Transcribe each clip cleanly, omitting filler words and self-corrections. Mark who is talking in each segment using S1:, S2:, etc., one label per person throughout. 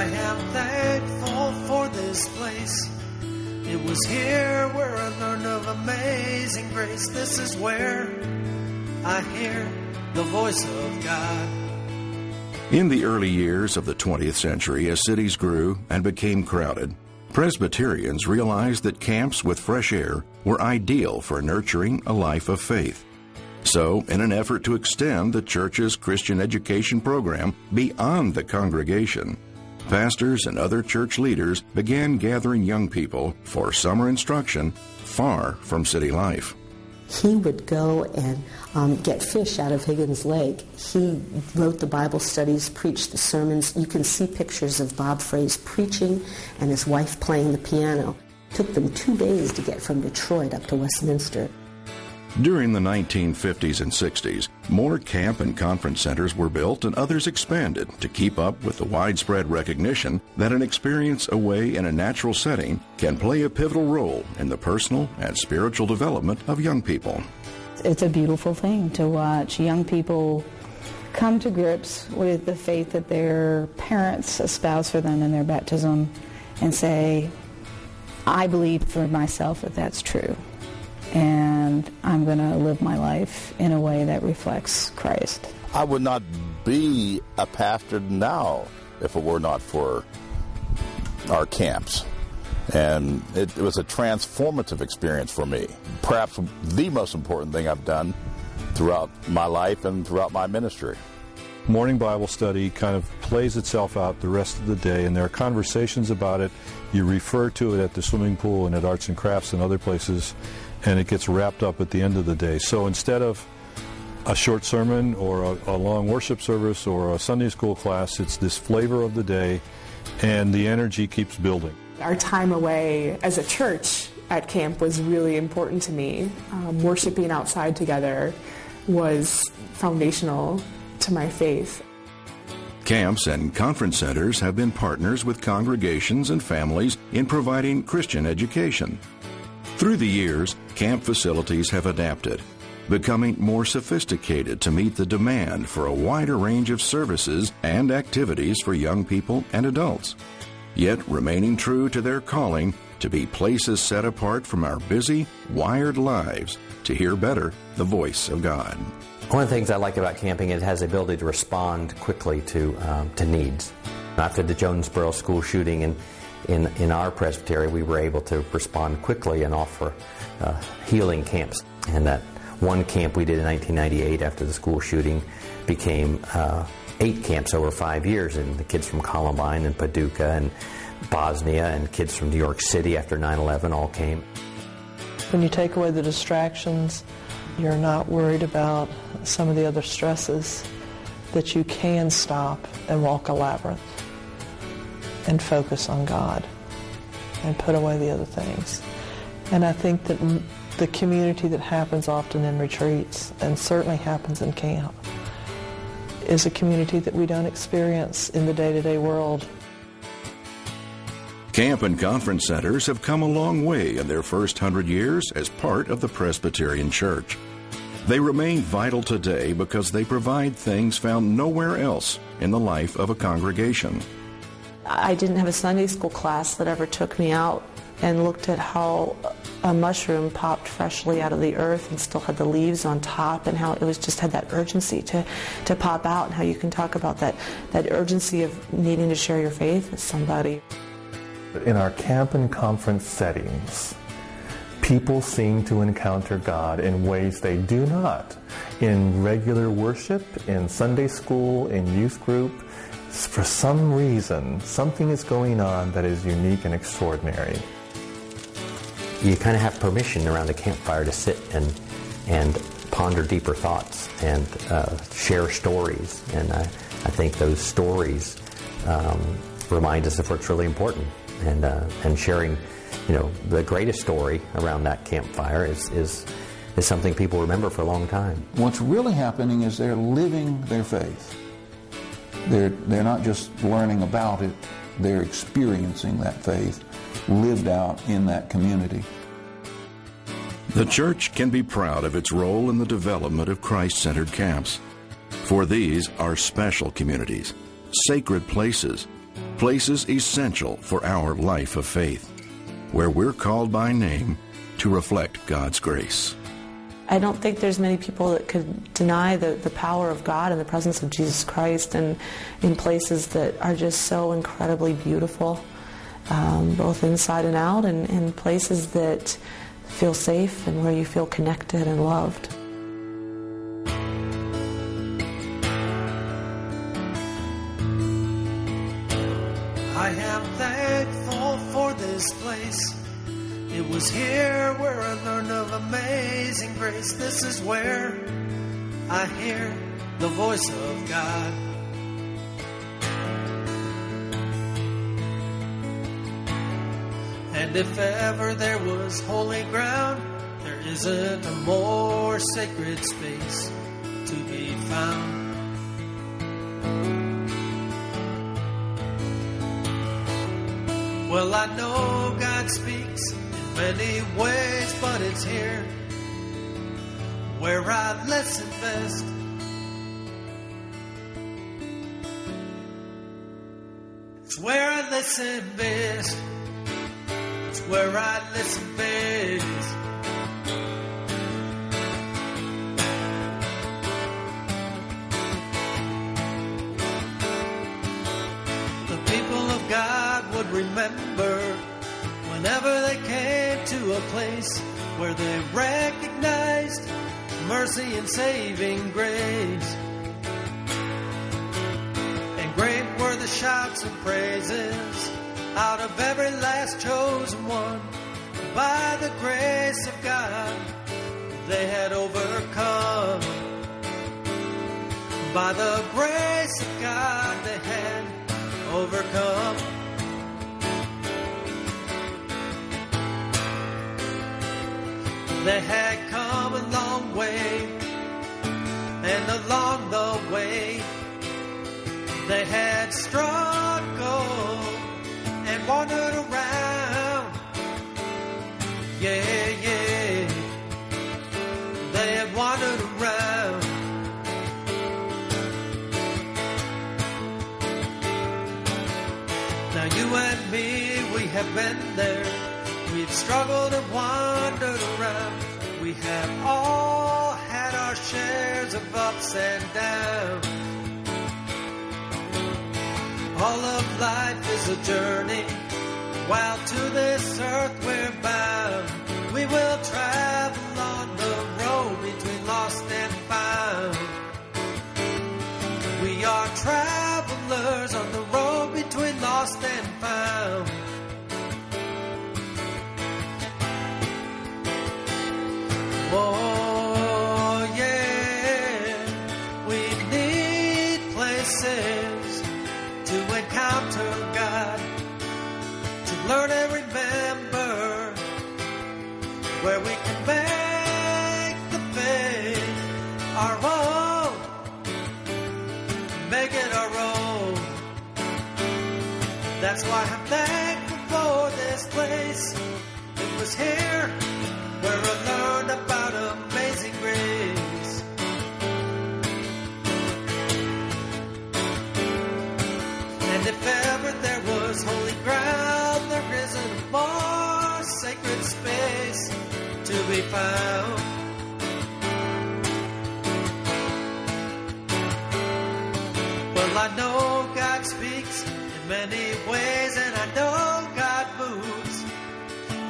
S1: I am thankful for this place. It was here where I learned of amazing grace. This is where I hear the voice of God.
S2: In the early years of the 20th century, as cities grew and became crowded, Presbyterians realized that camps with fresh air were ideal for nurturing a life of faith. So, in an effort to extend the church's Christian education program beyond the congregation, pastors and other church leaders began gathering young people for summer instruction far from city life.
S3: He would go and get fish out of Higgins Lake. He wrote the Bible studies, preached the sermons. You can see pictures of Bob Fray's preaching and his wife playing the piano. It took them 2 days to get from Detroit up to Westminster.
S2: During the 1950s and 60s, more camp and conference centers were built and others expanded to keep up with the widespread recognition that an experience away in a natural setting can play a pivotal role in the personal and spiritual development of young people.
S4: It's a beautiful thing to watch young people come to grips with the faith that their parents espouse for them in their baptism and say, I believe for myself that that's true. And I'm going to live my life in a way that reflects Christ.
S5: I would not be a pastor now if it were not for our camps. And it was a transformative experience for me. Perhaps the most important thing I've done throughout my life and throughout my ministry.
S6: Morning Bible study kind of plays itself out the rest of the day, and there are conversations about it. You refer to it at the swimming pool and at arts and crafts and other places, and it gets wrapped up at the end of the day. So instead of a short sermon or a long worship service or a Sunday school class, it's this flavor of the day, and the energy keeps building.
S7: Our time away as a church at camp was really important to me. Worshiping outside together was foundational to my faith.
S2: Camps and conference centers have been partners with congregations and families in providing Christian education. Through the years, camp facilities have adapted, becoming more sophisticated to meet the demand for a wider range of services and activities for young people and adults, yet remaining true to their calling to be places set apart from our busy, wired lives to hear better the voice of God.
S8: One of the things I like about camping is it has the ability to respond quickly to needs. After the Jonesboro school shooting in our presbytery, we were able to respond quickly and offer healing camps. And that one camp we did in 1998 after the school shooting became 8 camps over 5 years, and the kids from Columbine and Paducah and Bosnia and kids from New York City after 9/11 all came.
S9: When you take away the distractions, you're not worried about some of the other stresses, that you can stop and walk a labyrinth and focus on God and put away the other things. And I think that the community that happens often in retreats, and certainly happens in camp, is a community that we don't experience in the day-to-day world.
S2: Camp and conference centers have come a long way in their first 100 years as part of the Presbyterian Church. They remain vital today because they provide things found nowhere else in the life of a congregation.
S10: I didn't have a Sunday school class that ever took me out and looked at how a mushroom popped freshly out of the earth and still had the leaves on top, and how it was just had that urgency to pop out, and how you can talk about that urgency of needing to share your faith with somebody.
S11: In our camp and conference settings, people seem to encounter God in ways they do not in regular worship, in Sunday school, in youth group. For some reason, something is going on that is unique and extraordinary.
S8: You kind of have permission around the campfire to sit and ponder deeper thoughts and share stories. And I think those stories remind us of what's really important. And sharing, the greatest story around that campfire is something people remember for a long time.
S12: What's really happening is they're living their faith. They're not just learning about it, they're experiencing that faith lived out in that community.
S2: The church can be proud of its role in the development of Christ-centered camps. For these are special communities, sacred places, places essential for our life of faith, where we're called by name to reflect God's grace.
S10: I don't think there's many people that could deny the power of God and the presence of Jesus Christ, and in places that are just so incredibly beautiful, both inside and out, and places that feel safe and where you feel connected and loved.
S1: I am thankful for this place. It was here where I learned of amazing grace. This is where I hear the voice of God. And if ever there was holy ground, there isn't a more sacred space to be found. Well, I know God speaks in many ways, but it's here where I listen best. It's where I listen best. It's where I listen best. The people of God would remember whenever they came to a place where they recognized mercy and saving grace. And great were the shouts and praises out of every last chosen one. By the grace of God, they had overcome. By the grace of God, they had overcome. They had come a long way, and along the way they had struggled and wandered around. Yeah, yeah, they had wandered around. Now you and me, we have been there. We've struggled and wandered around. We have all had our shares of ups and downs. All of life is a journey, while to this earth we're bound. We will travel on the road between lost and found. We are travelers on the road between lost and found. Oh, yeah, we need places to encounter God, to learn and remember, where we can make the faith our own, make it our own. That's why I'm thankful for this place. It was here where I learned about amazing grace. And if ever there was holy ground, there isn't a more sacred space to be found. Well, I know God speaks in many ways, and I know God moves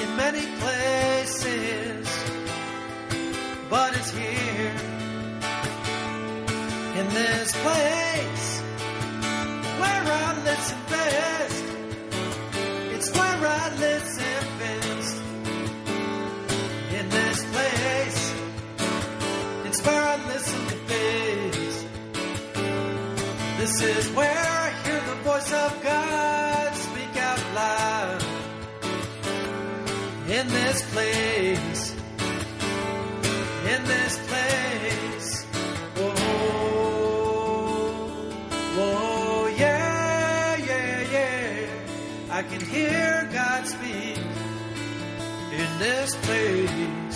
S1: in many places, but it's here in this place where I listen best. It's where I listen best. In this place, it's where I listen best. This is where I hear the voice of God speak out loud. In this place, in this place, oh, oh, yeah, yeah, yeah, I can hear God speak in this place.